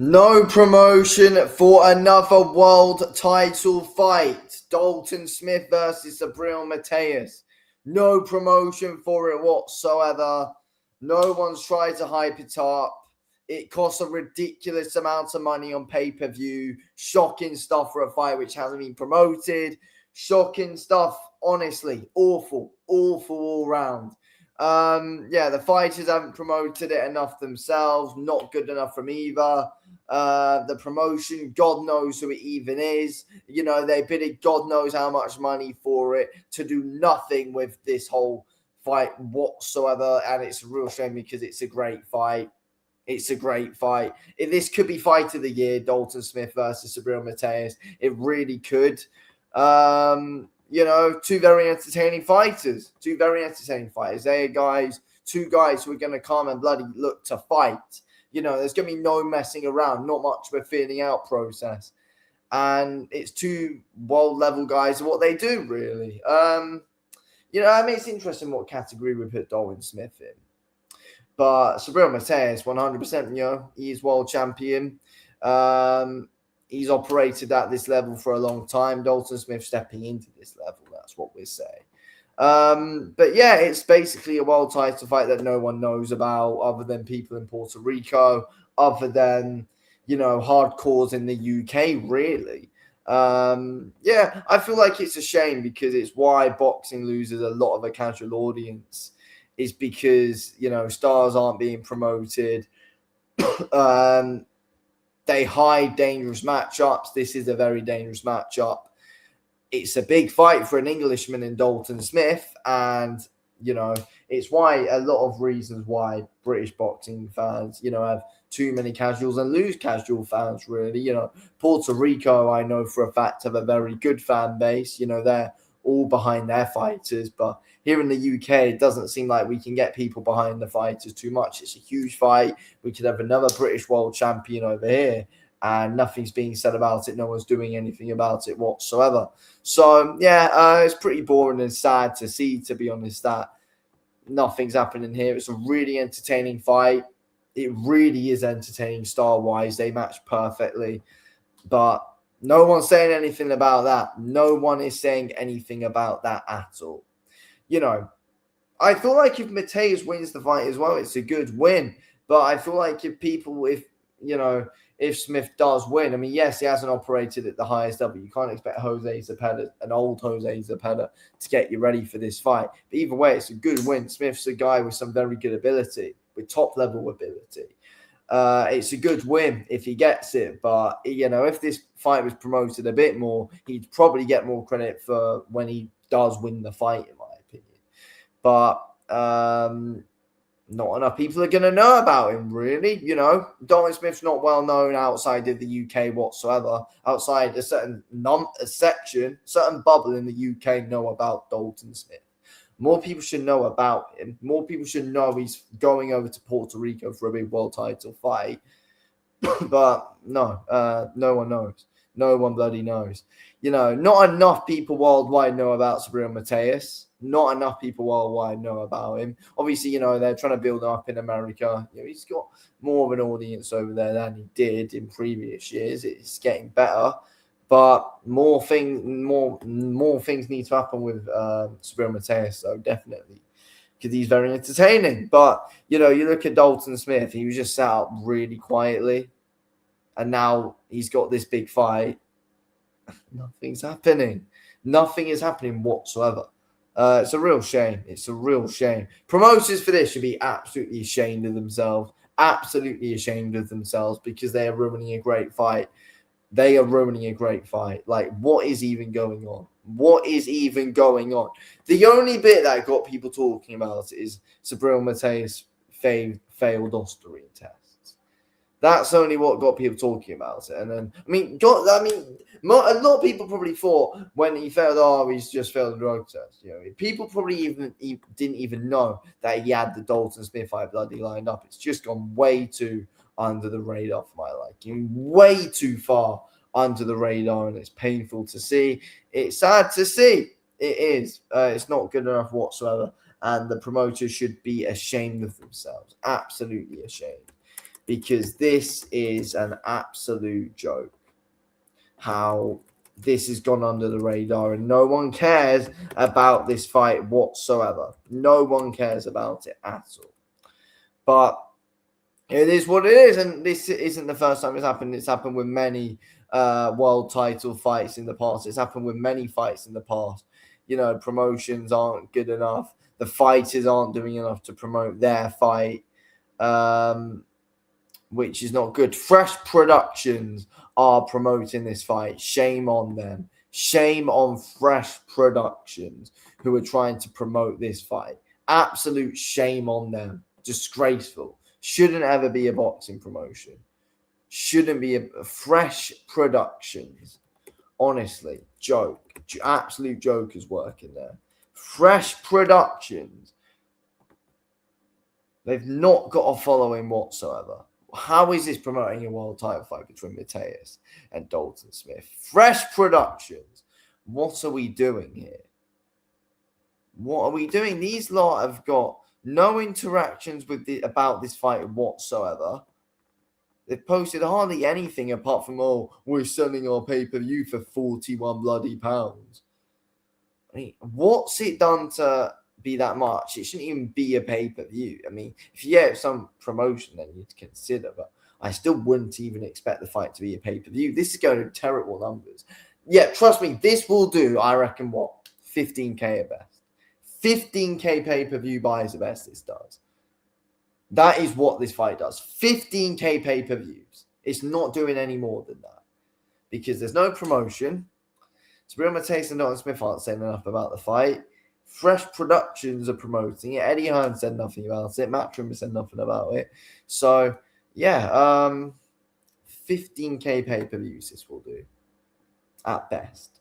No promotion for another world title fight. Dalton Smith versus Subriel Matias. No promotion for it whatsoever. No one's tried to hype it up. It costs a ridiculous amount of money on pay-per-view. Shocking stuff for a fight which hasn't been promoted. Shocking stuff, honestly. Awful all round. The fighters haven't promoted it enough themselves. Not good enough from either. The promotion, God knows who it even is. You know, they bidded God knows how much money for it to do nothing with this whole fight whatsoever. And it's a real shame because it's a great fight. It's a great fight. This could be fight of the year, Dalton Smith versus Subriel Matias. It really could. Two very entertaining fighters. They are two guys who are going to come and bloody look to fight. You know, there's going to be no messing around, not much of a feeling out process. And it's two world-level guys and what they do, really. It's interesting what category we put Dalton Smith in. But Subriel Matias, 100%, he is world champion. He's operated at this level for a long time. Dalton Smith stepping into this level, that's what we're saying. It's basically a world title fight that no one knows about other than people in Puerto Rico, other than, hardcores in the UK, really. I feel like it's a shame because it's why boxing loses a lot of a casual audience is because, stars aren't being promoted. They hide dangerous matchups. This is a very dangerous matchup. It's a big fight for an Englishman in Dalton Smith. And, it's why a lot of reasons why British boxing fans, have too many casuals and lose casual fans, really. Puerto Rico, I know for a fact, have a very good fan base. They're all behind their fighters. But here in the UK, it doesn't seem like we can get people behind the fighters too much. It's a huge fight. We could have another British world champion over here, and nothing's being said about it. No one's doing anything about it whatsoever. So, it's pretty boring and sad to see, to be honest, that nothing's happening here. It's a really entertaining fight. It really is entertaining style-wise. They match perfectly. But no one's saying anything about that. No one is saying anything about that at all. I feel like if Matias wins the fight as well, it's a good win. But I feel like if Smith does win, I mean, yes, he hasn't operated at the highest level. You can't expect Jose Zepeda, an old Jose Zepeda, to get you ready for this fight. But either way, it's a good win. Smith's a guy with some very good ability, with top-level ability. It's a good win if he gets it. But, if this fight was promoted a bit more, he'd probably get more credit for when he does win the fight, in my opinion. But not enough people are going to know about him, really. Dalton Smith's not well known outside of the UK whatsoever. Outside a certain certain bubble in the UK know about Dalton Smith. More people should know about him. More people should know he's going over to Puerto Rico for a big world title fight. But no one knows. No one bloody knows. Not enough people worldwide know about Subriel Matias. Not enough people worldwide know about him. Obviously, they're trying to build him up in America. He's got more of an audience over there than he did in previous years. It's getting better. But more things need to happen with Subriel Matias, so definitely, because he's very entertaining. But, you look at Dalton Smith, he was just sat up really quietly, and now he's got this big fight. Nothing's happening. Nothing is happening whatsoever. It's a real shame. It's a real shame. Promoters for this should be absolutely ashamed of themselves. Absolutely ashamed of themselves because they are ruining a great fight. They are ruining a great fight. Like, what is even going on? What is even going on? The only bit that got people talking about it is Subriel Matias failed Osterine tests. That's only what got people talking about it. And then, a lot of people probably thought when he failed, he's just failed a drug test. People probably didn't even know that he had the Dalton Smith fight bloody lined up. It's just gone way too under the radar for my liking, way too far under the radar, and it's painful to see. It's sad to see. It is. It's not good enough whatsoever, and the promoters should be ashamed of themselves. Absolutely ashamed. because this is an absolute joke. How this has gone under the radar and no one cares about this fight whatsoever. No one cares about it at all. But it is what it is, and this isn't the first time it's happened. It's happened with many world title fights in the past. It's happened with many fights in the past. You know, promotions aren't good enough. The fighters aren't doing enough to promote their fight, which is not good. Fresh Productions are promoting this fight. Shame on them. Shame on Fresh Productions who are trying to promote this fight. Absolute shame on them. Disgraceful. Shouldn't ever be a boxing promotion. Shouldn't be a Fresh Productions. Honestly, joke. Absolute jokers working there. Fresh Productions. They've not got a following whatsoever. How is this promoting a world title fight between Matias and Dalton Smith? Fresh Productions. What are we doing here? What are we doing? These lot have got no interactions with about this fight whatsoever. They've posted hardly anything apart from, oh, we're selling our pay-per-view for 41 bloody pounds. I mean, what's it done to be that much? It shouldn't even be a pay-per-view. I mean, if you get some promotion, then you'd consider, but I still wouldn't even expect the fight to be a pay-per-view. This is going to terrible numbers. Yeah, trust me, this will do, I reckon, what? 15k at best. 15k pay-per-view buys at best this does. That is what this fight does. 15k pay-per-views. It's not doing any more than that. Because there's no promotion. Subriel, Matias and Dalton Smith aren't saying enough about the fight. Fresh Productions are promoting it. Eddie Hearn said nothing about it. Matt Trimmer said nothing about it. So, yeah, 15k pay-per-views this will do. At best.